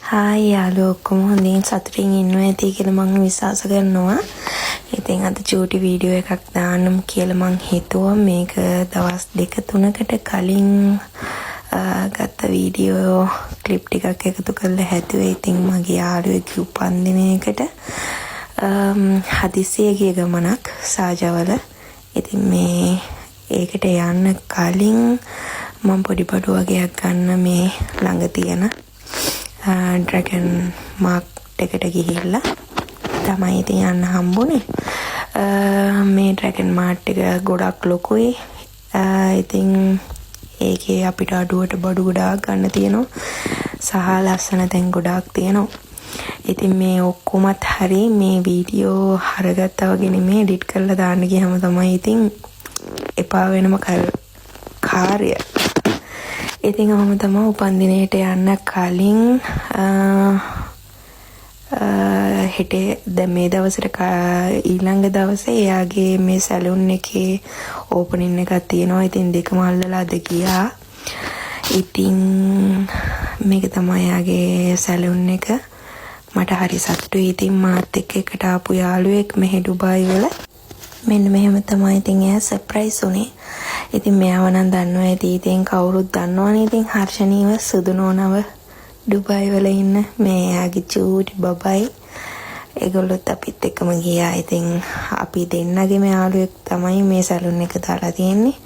Hi යාළුවෝ ඔක්කොම හොඳින් සතුටින් ඉන්නවා ඇති කියලා මම විශ්වාස කරනවා. ඉතින් අද චූටි වීඩියෝ එකක් දාන්නම් කියලා මං හිතුවා. මේක දවස් 2-3කට කලින් ගත්ත වීඩියෝ ක්ලිප් ටිකක් එකතු කරලා හැදුවේ. ඉතින් මගේ යාළුවෙක්ගේ උපන්දිනයකට හදිසියෙ ගිය ගමනක් සාජවල. ඉතින් මේ ඒකට යන්න කලින් මම පොඩි බඩු වගේක් ගන්න මේ ළඟ තියෙන ඩ්‍රැගන් මාර්ට් එකට ගිහිල්ලා තමයි ඉතින් යන්න හම්බුනේ. මේ ඩ්‍රැගන් මාර්ට් එක ගොඩක් ලොකුයි. ඉතින් ඒකේ අපිට අඩුවට බඩු ගොඩාක් ගන්න තියෙනවා. සහ ලස්සන තැන් ගොඩාක් තියෙනවා. ඉතින් මේ ඔක්කොමත් හරි මේ වීඩියෝ හරගත්තා වගේ නෙමෙයි එඩිට් කරලා දාන්න ගියම තමයි ඉතින් එපා වෙනම කාර්ය. ඉතින් මම තමයි උපන්දිනේට යන්න කලින් හෙටේ දැන් මේ දවසට ඊළඟ දවසේ එයාගේ මේ සැලුන් එකේ ඕපනින් එකක් තියෙනවා. ඉතින් දෙකම අල්ලලා අද ගියා. ඉතින් මේක තමයි එයාගේ සැලුන් එක. මට හරි සතුටුයි. ඉතින් මාත් එක්ක ආපු යාළුවෙක් මෙහෙ ඩුබායි වල මෙන්න මෙහෙම තමයි ඉතින් එයා සර්ප්‍රයිස් උනේ. ඉතින් මෙයාව නම් දන්නවා ඇති. ඉතින් කවුරුත් දන්නවනේ. ඉතින් හර්ෂණීව සුදු නෝනව ඩුබායි වල ඉන්න මේ එයාගේ චූටි බබයි. ඒගොල්ලොත් අපිත් එක්කම ගියා. ඉතින් අපි දෙන්නගේම යාළුවෙක් තමයි මේ සැලුන් එක දාලා තියෙන්නේ.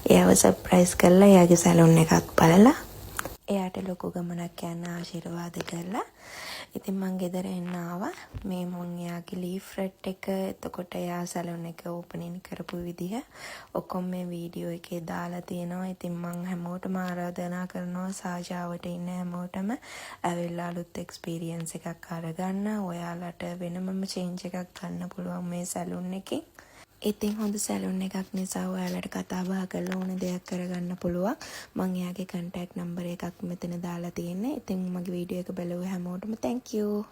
එයාව සර්ප්‍රයිස් කරලා එයාගේ සැලුන් එකක් බලලා එයාට ලොකු ගමනක් යන්න ආශිර්වාද කළා. ඉතින් මං ගෙදර එන්න ආවා. මේ මං එයාගේ ලීෆ්ලට් එක එතකොට එයා සැලුන් එක ඕපනින් කරපු විදිහ ඔක්කොම මේ වීඩියෝ එකේ දාලා තියෙනවා. ඉතින් මං හැමෝටම ආරාධනා කරනවා සාජාවට ඉන්න හැමෝටම ඇවිල්ලා අලුත් එක්ස්පීරියන්ස් එකක් අරගන්න. ඔයාලට වෙනමම චේන්ජ් එකක් ගන්න පුළුවන් මේ සැලුන් එකෙන්. ඉතින් හොඳ සැලුන් එකක් නිසා ඔයාලට කතා බහ කරලා ඕන දෙයක් කරගන්න පුළුවන්. මම එයාගේ contact number එකක් මෙතන දාලා තියෙන්නේ. ඉතින් මගේ වීඩියෝ එක බලව හැමෝටම thank you.